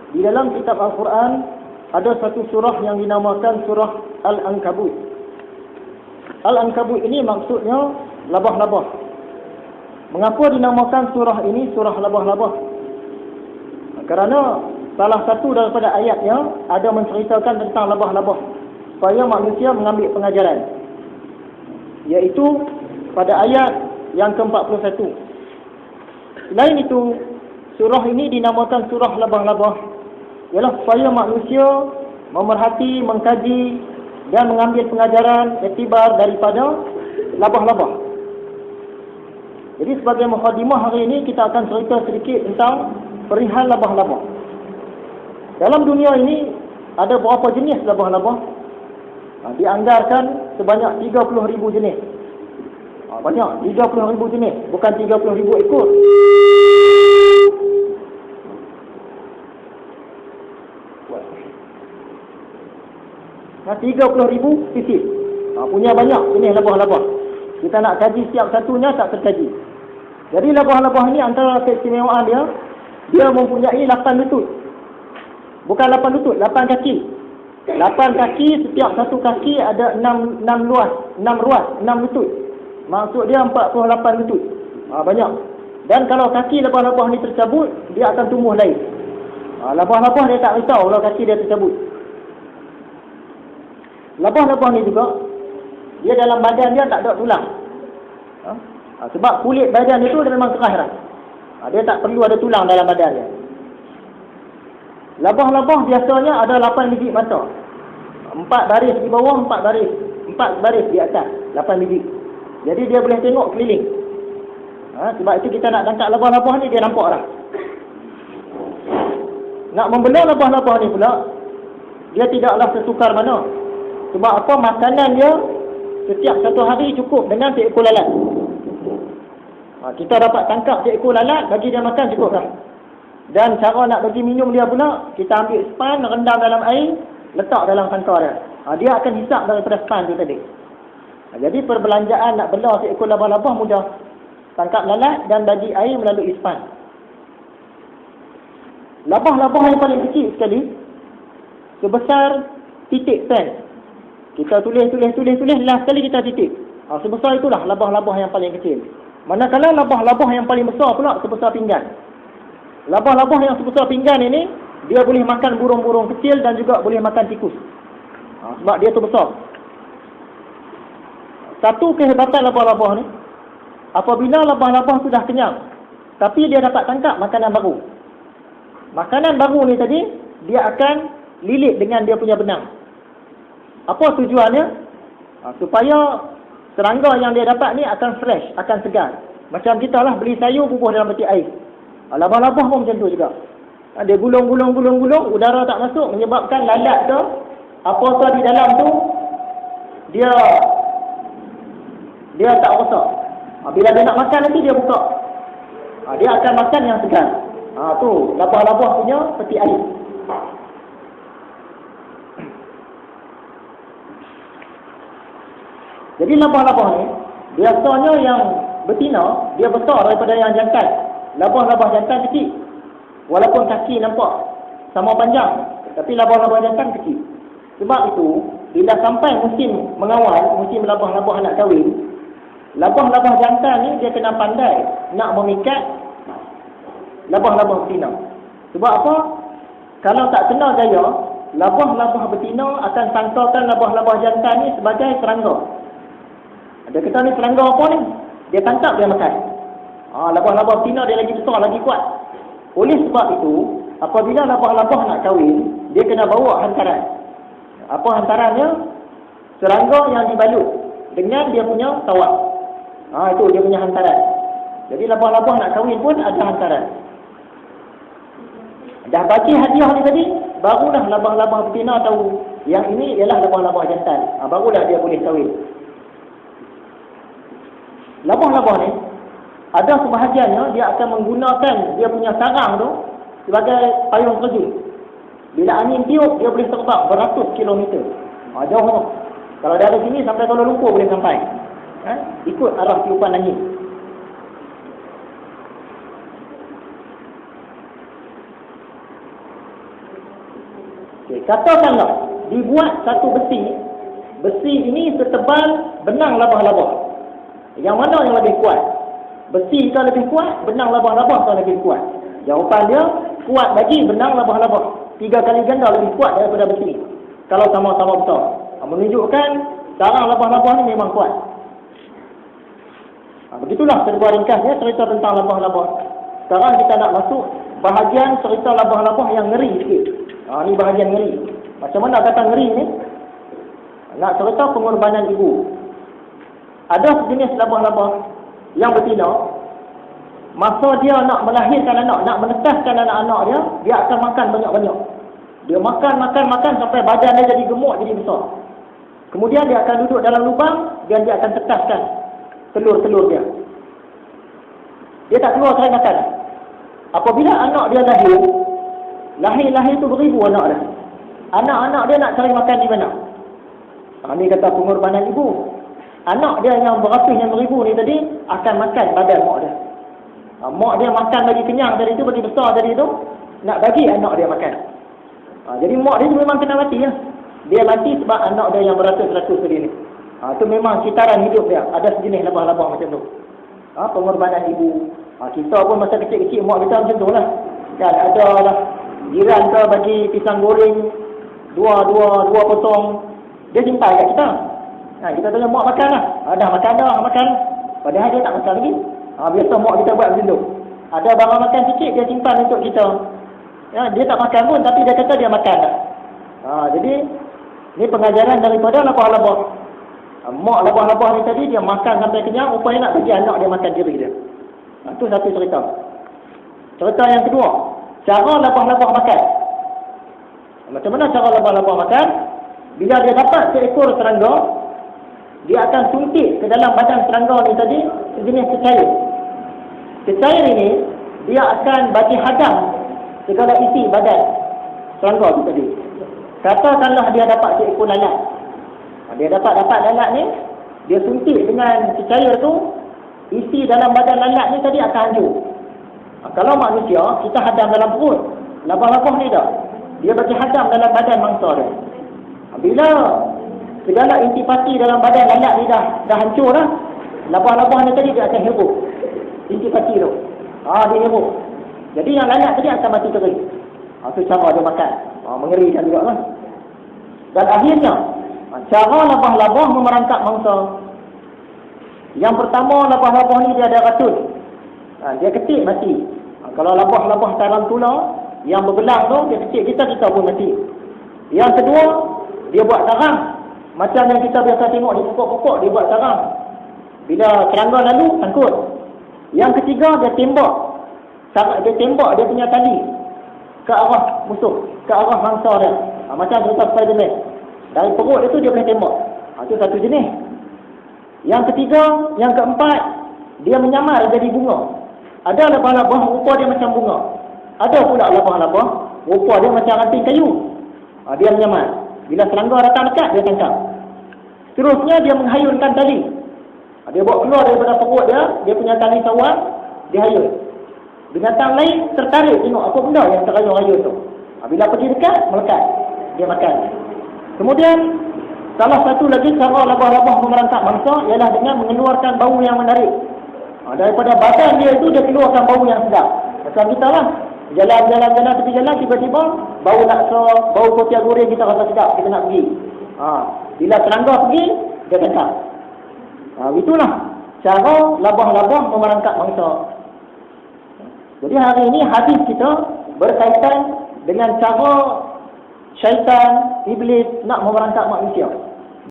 Di dalam kitab Al-Quran ada satu surah yang dinamakan surah Al-Ankabut. Al-Ankabut ini maksudnya labah-labah. Mengapa dinamakan surah ini surah labah-labah? Kerana salah satu daripada ayatnya ada menceritakan tentang labah-labah, supaya manusia mengambil pengajaran, iaitu pada ayat yang ke-41. Selain itu, surah ini dinamakan surah labah-labah ialah supaya manusia memerhati, mengkaji dan mengambil pengajaran iktibar daripada labah-labah. Jadi sebagai mukadimah hari ini kita akan cerita sedikit tentang perihal labah-labah. Dalam dunia ini ada berapa jenis labah-labah? Dianggarkan sebanyak 30,000 jenis. Banyak, 30,000 jenis, bukan 30,000 ekor. Nah, 30,000 sisip. Punya banyak jenis labah-labah. Kita nak kaji setiap satunya tak terkaji. Jadi labah-labah ni antara keistimewaan dia mempunyai 8 lutut. Bukan 8 lutut, 8 kaki. 8 kaki, setiap satu kaki ada 6 lutut. Maksud dia 48 lutut. Banyak. Dan kalau kaki labah-labah ni tercabut, dia akan tumbuh lain. Labah-labah dia tak risau kalau kaki dia tercabut. Labah-labah ni juga, dia dalam badan dia tak ada tulang. Sebab kulit badan itu dia memang keras dah. Dia tak perlu ada tulang dalam badan dia. Labah-labah biasanya ada 8 biji mata. 4 baris di bawah, 4 baris di atas. 8 biji. Jadi dia boleh tengok keliling. Sebab itu kita nak tangkap labah-labah ni, dia nampak dah. Nak membela labah-labah ni pula, dia tidaklah setukar mana. Sebab apa? Makanan dia setiap satu hari cukup dengan seekor lalat. Kita dapat tangkap seekor lalat, bagi dia makan cukup dah. Dan cara nak bagi minum dia pula, kita ambil span, rendam dalam air, letak dalam sangkar dia. Dia akan hisap daripada span tu tadi. Jadi perbelanjaan nak bela seekor labah-labah mudah. Tangkap lalat dan bagi air melalui span. Labah-labah yang paling kecil sekali, sebesar titik pen. Kita tulis, last kali kita titik. Sebesar itulah labah-labah yang paling kecil. Manakala labah-labah yang paling besar pula sebesar pinggan. Labah-labah yang sebesar pinggan ini, dia boleh makan burung-burung kecil dan juga boleh makan tikus. Sebab dia tu besar. Satu kehebatan labah-labah ni, apabila labah-labah sudah kenyang, tapi dia dapat tangkap makanan baru. Makanan baru ni tadi, dia akan lilit dengan dia punya benang. Apa tujuannya? Supaya serangga yang dia dapat ni akan fresh, akan segar. Macam kita lah beli sayur bubuh dalam peti air. Labah-labah pun macam tu juga. Dia gulung, udara tak masuk, menyebabkan lalat tu, apa-apa di dalam tu, dia tak rosak. Bila dia nak makan nanti dia buka. Dia akan makan yang segar. Tu labah-labah punya peti air. Jadi labah-labah ni biasanya yang betina dia besar daripada yang jantan. Labah-labah jantan kecil. Walaupun kaki nampak sama panjang, tapi labah-labah jantan kecil. Sebab itu bila sampai musim mengawal, musim labah-labah nak kahwin, labah-labah jantan ni dia kena pandai nak memikat labah-labah betina. Sebab apa? Kalau tak kena gaya, labah-labah betina akan sangkakan labah-labah jantan ni sebagai serangga. Dia kata ni serangga apa ni? Dia tangkap, dia makan. Labah-labah betina dia lagi besar, lagi kuat. Oleh sebab itu, apabila labah-labah nak kahwin, dia kena bawa hantaran. Apa hantarannya? Serangga yang dibalut dengan dia punya tawak. Itu dia punya hantaran. Jadi labah-labah nak kahwin pun ada hantaran. Dah bagi hadiah ni tadi, barulah labah-labah betina tahu yang ini ialah labah-labah jantan. Barulah dia boleh kahwin. Labah-labah ni, ada sebahagiannya dia akan menggunakan dia punya sarang tu sebagai payung terjun. Bila angin tiup, dia boleh terbang beratus kilometer. Jauh tu. Kalau dari sini sampai Kuala Lumpur boleh sampai. Ikut arah tiupan angin. Okay, katakanlah dibuat satu besi. Besi ini setebal benang labah-labah. Yang mana yang lebih kuat? Besi kau lebih kuat, benang labah-labah kau lebih kuat. Jawapan dia, kuat bagi benang labah-labah. 3 kali ganda lebih kuat daripada besi. Kalau sama-sama besar. Menunjukkan sarang labah-labah ni memang kuat. Begitulah serba ringkasnya cerita tentang labah-labah. Sekarang kita nak masuk bahagian cerita labah-labah yang ngeri sikit. Ni bahagian ngeri. Macam mana kata ngeri ni? Nak cerita pengorbanan ibu. Ada sejenis labah-labah yang betina. Masa dia nak melahirkan anak, nak menetaskan anak-anak dia, dia akan makan banyak-banyak. Dia makan sampai badan dia jadi gemuk, jadi besar. Kemudian dia akan duduk dalam lubang dan dia akan tetaskan telur-telur dia. Dia tak keluar cari makan. Apabila anak dia lahir tu beribu anak dia. Anak-anak dia nak cari makan di mana? Ini kata pengorbanan ibu. Anak dia yang beratus yang beribu ni tadi akan makan badan mak dia. Mak dia makan bagi kenyang dari itu, bagi besar dari itu, nak bagi anak dia makan. Jadi mak dia memang kena mati ya. Dia mati sebab anak dia yang beratus-ratus tadi ni. Itu memang citaran hidup dia. Ada sejenis labah-labah macam tu. Pengorbanan ibu. Kita pun masa kecil-kecil mak kita macam tu lah. Kan ada lah jiran ke bagi pisang goreng dua potong, dia simpan kat kita. Kita tanya mak makan lah. Dah makan. Padahal dia tak makan lagi. Biasa mak kita buat macam tu. Ada barang makan sikit dia simpan untuk kita. Dia tak makan pun tapi dia kata dia makan lah. Jadi ni pengajaran daripada labah-labah. Mak labah-labah ni tadi dia makan sampai kenyang, rupanya nak bagi anak dia makan diri dia. Itu satu cerita. Cerita yang kedua, cara labah-labah makan. Macam mana cara labah-labah makan? Bila dia dapat seekor serangga, dia akan suntik ke dalam badan serangga ni tadi sejenis cecair. Cecair ini dia akan bagi hadam segala isi badan serangga tu tadi. Katakanlah dia dapat seekor lalat. Dia dapat lalat ni, dia suntik dengan cecair tu, isi dalam badan lalat ni tadi akan hancur. Kalau manusia, kita hadam dalam perut. Labah-labah ni dah. Dia bagi hadam dalam badan mangsa dia. Bila segala intipati dalam badan lalat ni dah hancur dah, labah-labah ni tadi dia akan hirup. Intipati tu. Dia hirup. Jadi yang lalat tadi akan mati kering. Itu cara dia makan. Mengerikan juga kan. Dan akhirnya, cara labah-labah memerangkap mangsa. Yang pertama, labah-labah ni dia ada racun. Dia ketik mati. Kalau labah-labah tarantula yang berbelang tu, dia ketik kita pun mati. Yang kedua, dia buat sarang. Macam yang kita biasa tengok di pokok-pokok, dia buat sarang. Bila serangga lalu, sangkut. Yang ketiga, dia tembak. Dia tembak dia punya tali ke arah musuh, ke arah mangsa dia. Macam cerita Spiderman. Dari perut dia tu dia boleh tembak. Itu satu jenis. Yang ketiga, yang keempat, dia menyamar jadi bunga. Ada labah-labah rupa dia macam bunga. Ada pula labah-labah rupa dia macam ranting kayu. Dia menyamar. Bila serangga datang dekat, dia tangkap. Terusnya dia menghayunkan tali. Dia bawa keluar daripada perut dia punya tali sawang, dia hayun. Binatang lain tertarik tengok apa benda yang terhayun-hayun tu. Bila pergi dekat, melekat. Dia makan. Kemudian, salah satu lagi cara labah-labah memerangkap mangsa ialah dengan mengeluarkan bau yang menarik. Daripada badan dia itu, dia keluarkan bau yang sedap. Macam kita lah. Jalan tepi jalan, tiba-tiba bau laksa, bau kopiah goreng kita rasa sedap, kita nak pergi. Bila serangga pergi, dia tangkap. Itulah cara labah-labah memerangkap mangsa. Jadi hari ini hadis kita berkaitan dengan cara syaitan, iblis nak memerangkap manusia.